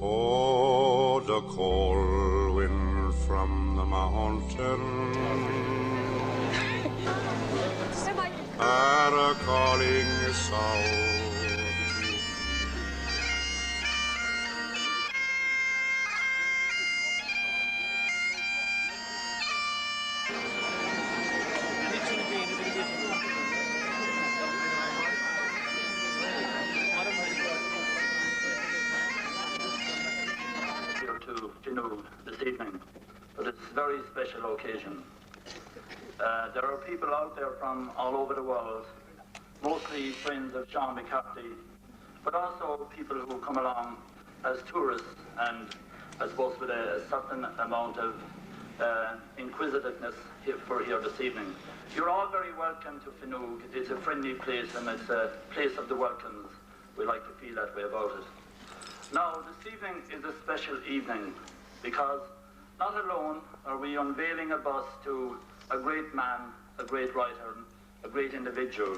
Oh, the cold wind from the mountain are calling sound. Here to Finuge this evening for this very special occasion. There are people out there from all over the world, mostly friends of Sean McCarthy, but also people who come along as tourists and I suppose with a certain amount of inquisitiveness here this evening. You're all very welcome to Finuge. It's a friendly place and it's a place of the welcomes. We like to feel that way about it. Now, this evening is a special evening because not alone are we unveiling a bust to a great man, a great writer, a great individual,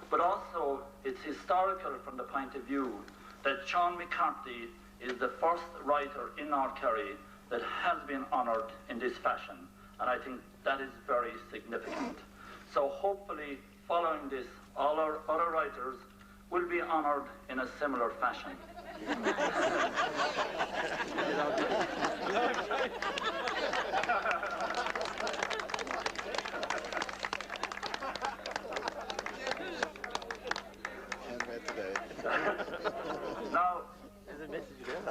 but also it's historical from the point of view that Sean McCarthy is the first writer in North Kerry that has been honoured in this fashion, and I think that is very significant. So hopefully, following this, all our other writers will be honoured in a similar fashion. Now,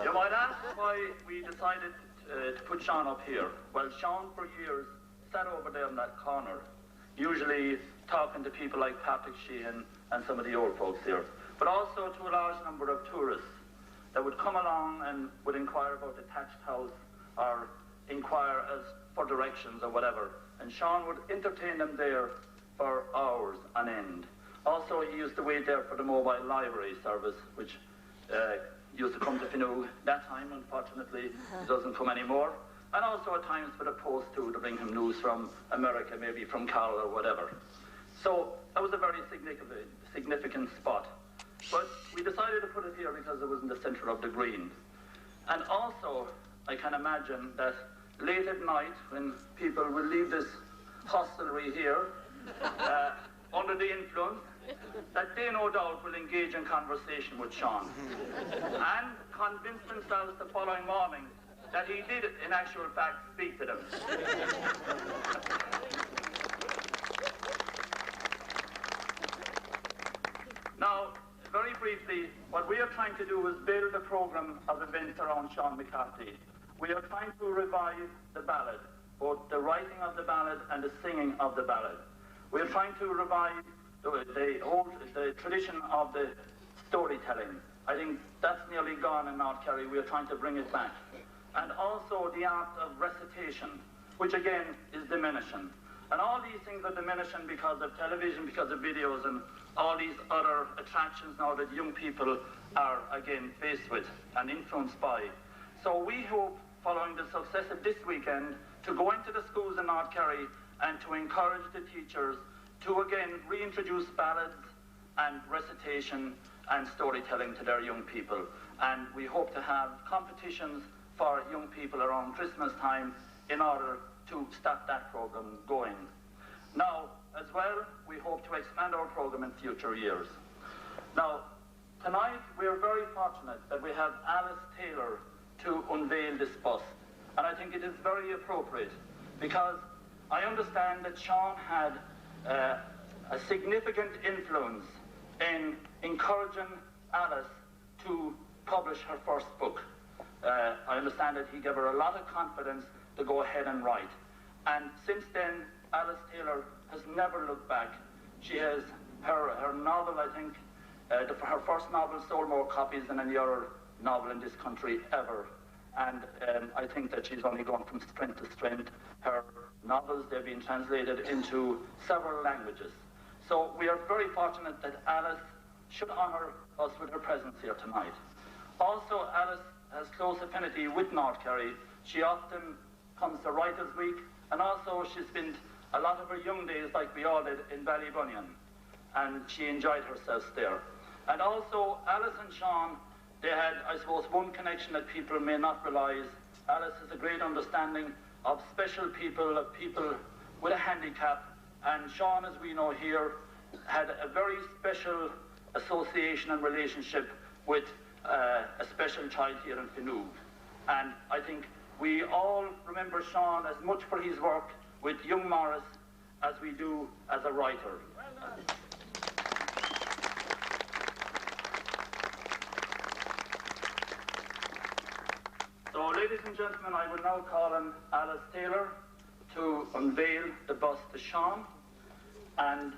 you might ask why we decided to put Sean up here. Well, Sean for years sat over there in that corner, usually talking to people like Patrick Sheehan and some of the old folks here, but also to a large number of tourists that would come along and would inquire about the thatched house or inquire as for directions or whatever. And Sean would entertain them there for hours on end. Also, he used to wait there for the mobile library service, which used to come to Finuge that time. Unfortunately, it doesn't come anymore. And also at times for the post too, to bring him news from America, maybe from Carl or whatever. So that was a very significant spot. But we decided to put it here because it was in the centre of the green. And also, I can imagine that late at night, when people will leave this hostelry here, under the influence, that they no doubt will engage in conversation with Sean and convince themselves the following morning that he did, in actual fact, speak to them. Now, very briefly, what we are trying to do is build a programme of events around Sean McCarthy. We are trying to revive the ballad, both the writing of the ballad and the singing of the ballad. We are trying to revive the tradition of the storytelling. I think that's nearly gone in North Kerry. We are trying to bring it back. And also the art of recitation, which again is diminishing. And all these things are diminishing because of television, because of videos, and all these other attractions now that young people are again faced with and influenced by. So we hope, following the success of this weekend, to go into the schools in North Kerry and to encourage the teachers to again reintroduce ballads and recitation and storytelling to their young people. And we hope to have competitions for young people around Christmas time in order to start that program going. Now, as well, we hope to expand our program in future years. Now, tonight we are very fortunate that we have Alice Taylor to unveil this bust. And I think it is very appropriate because I understand that Sean had a significant influence in encouraging Alice to publish her first book. I understand that he gave her a lot of confidence to go ahead and write. And since then, Alice Taylor has never looked back. She has her novel, I think, her first novel sold more copies than any other novel in this country ever. And I think that she's only gone from strength to strength. Her novels, they've been translated into several languages. So we are very fortunate that Alice should honour us with her presence here tonight. Also, Alice has close affinity with North Kerry. She often comes to Writers' Week, and also she spent a lot of her young days, like we all did, in Ballybunion, and she enjoyed herself there. And also, Alice and Sean they had, I suppose, one connection that people may not realise. Alice has a great understanding of special people, of people with a handicap, and Sean, as we know here, had a very special association and relationship with a special child here in Finuge. And I think we all remember Sean as much for his work with young Morris as we do as a writer. So, ladies and gentlemen, I will now call on Alice Taylor to unveil the bust to Sean, and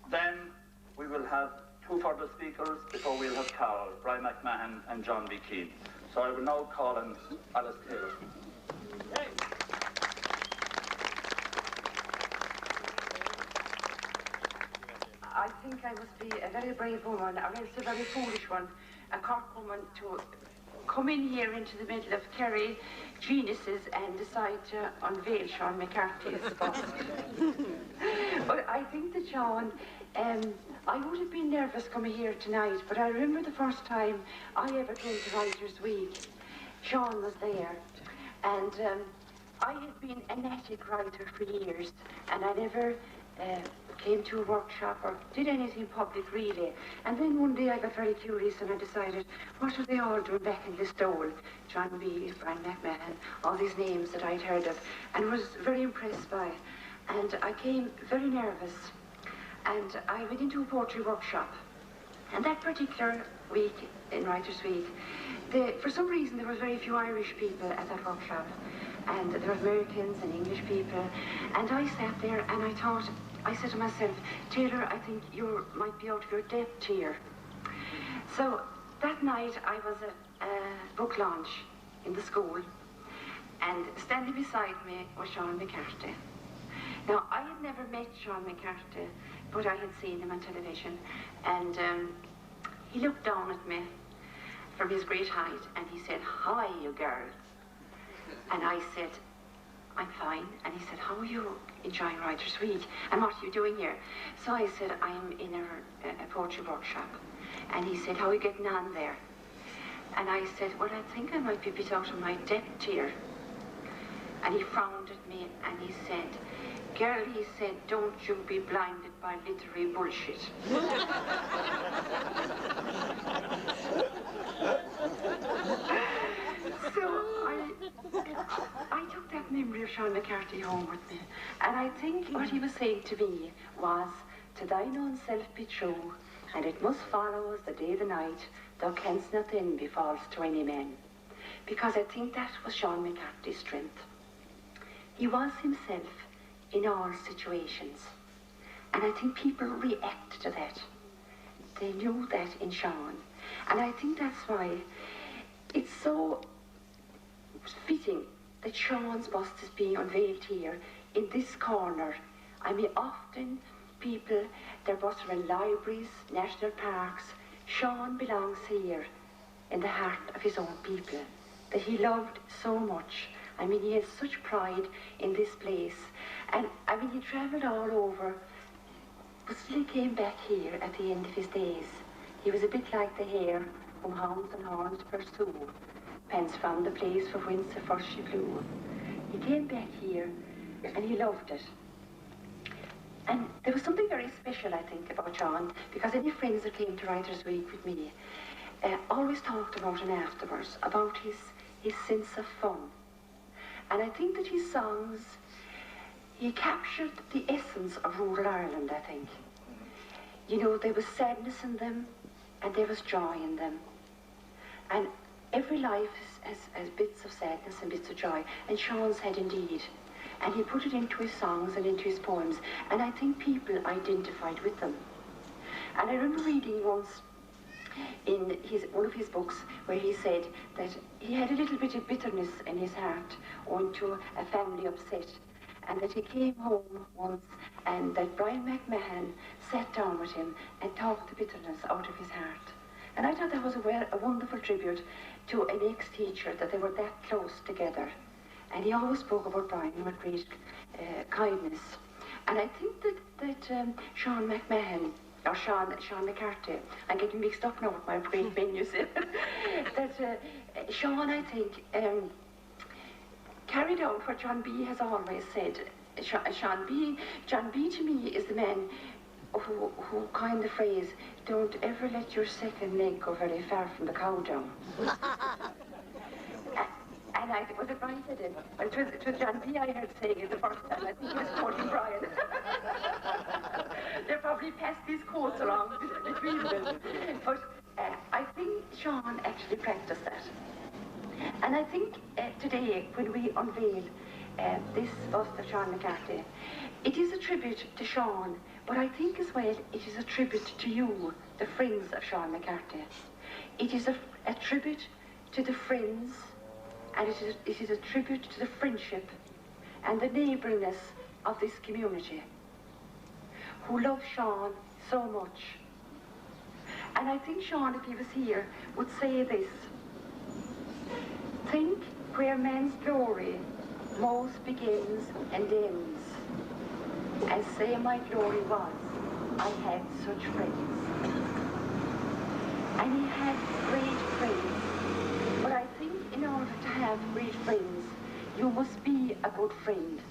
then we will have two further speakers before we'll have Carol, Brian McMahon and John B. Keane. So I will now call on Alice Taylor. Hey. I think I must be a very brave woman, or else a very foolish one, a Cork woman, to come in here into the middle of Kerry geniuses and decide to unveil Sean McCarthy's bust. But I think that Sean, I would have been nervous coming here tonight, but I remember the first time I ever came to Writers' Week, Sean was there, and I had been an attic writer for years, and I never came to a workshop or did anything public really. And then one day I got very curious and I decided, what are they all doing back in Listowel? John B, Brian McMahon, all these names that I'd heard of, and was very impressed by. And I came very nervous, and I went into a poetry workshop. And that particular week in Writers' Week, for some reason there were very few Irish people at that workshop, and there were Americans and English people, and I sat there and I said to myself, Taylor, I think you might be out of your depth here. So that night I was at a book launch in the school, and standing beside me was Sean McCarthy. Now, I had never met Sean McCarthy, but I had seen him on television, and he looked down at me from his great height, and he said, "How are you, girl?" And I said, "I'm fine." And he said, "How are you enjoying Writers' Week? And what are you doing here?" So I said, "I'm in a poetry workshop." And he said, "How are you getting on there?" And I said, "Well, I think I might be a bit out of my depth here." And he frowned at me and he said, "Girl," he said, "don't you be blinded by literary bullshit." So I took that memory of Sean McCarthy home with me, and I think what he was saying to me was, "To thine own self be true, and it must follow as the day the night, thou canst not then be false to any man." Because I think that was Sean McCarthy's strength. He was himself in all situations, and I think people react to that. They knew that in Sean, and I think that's why it's so fitting that Sean's bust is being unveiled here in this corner. I mean, often people, their busts are in libraries, national parks. Sean belongs here in the heart of his own people that he loved so much. I mean, he has such pride in this place. And I mean, he travelled all over, but still he came back here at the end of his days. He was a bit like the hare whom hounds and horns pursue, pence from the place for whence the first she flew. He came back here and he loved it. And there was something very special, I think, about Sean, because any friends that came to Writers' Week with me always talked about him afterwards, about his sense of fun. And I think that his songs, he captured the essence of rural Ireland, I think. You know, there was sadness in them, and there was joy in them. And every life has bits of sadness and bits of joy, and Sean's had indeed. And he put it into his songs and into his poems, and I think people identified with them. And I remember reading once in one of his books where he said that he had a little bit of bitterness in his heart owing to a family upset, and that he came home once and that Brian McMahon sat down with him and talked the bitterness out of his heart. And I thought that was a wonderful tribute to an ex-teacher, that they were that close together. And he always spoke about Brian with great kindness. And I think that Sean McMahon or Sean McCarthy. I'm getting mixed up now with my great menus. That Sean, I think, carried out what John B has always said. John B to me is the man who coined the phrase, "Don't ever let your second leg go very far from the cow down." And was it Brian said it? It was John B I heard saying it the first time. I think it was quoting Brian. They probably passed these quotes around between them. But I think Sean actually practiced that. And I think today, when we unveil this bust of Sean McCarthy, it is a tribute to Sean, but I think as well it is a tribute to you, the friends of Sean McCarthy. It is a tribute to the friends, and it is a tribute to the friendship and the neighbouriness of this community, who love Sean so much. And I think Sean, if he was here, would say this: think where man's glory most begins and ends, and say my glory was, I had such friends. And he had great friends. But I think in order to have great friends, you must be a good friend.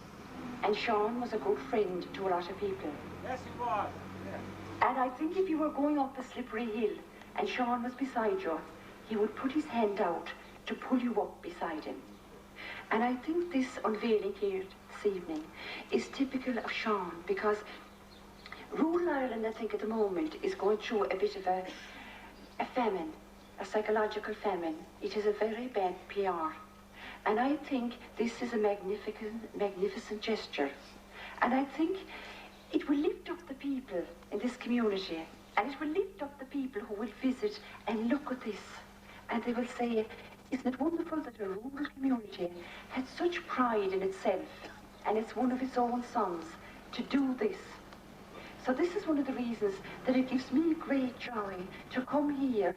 And Sean was a good friend to a lot of people. Yes, he was. Yes. And I think if you were going up a slippery hill and Sean was beside you, he would put his hand out to pull you up beside him. And I think this unveiling here this evening is typical of Sean, because rural Ireland, I think at the moment, is going through a bit of a famine, a psychological famine. It is a very bad PR. And I think this is a magnificent gesture. And I think it will lift up the people in this community, and it will lift up the people who will visit and look at this, and they will say, isn't it wonderful that a rural community had such pride in itself, and it's one of its own sons, to do this. So this is one of the reasons that it gives me great joy to come here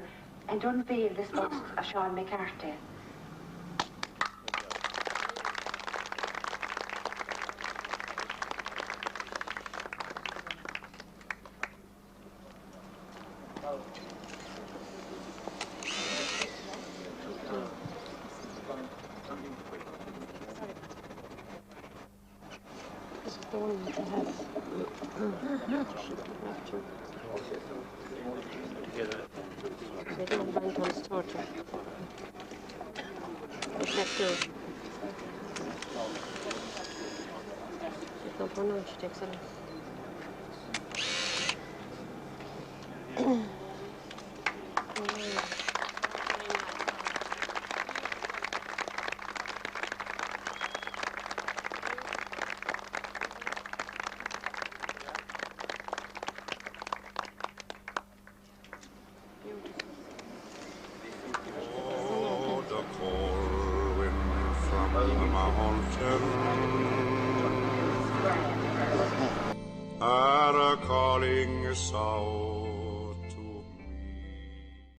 and unveil this bust of Sean McCarthy. At a calling sound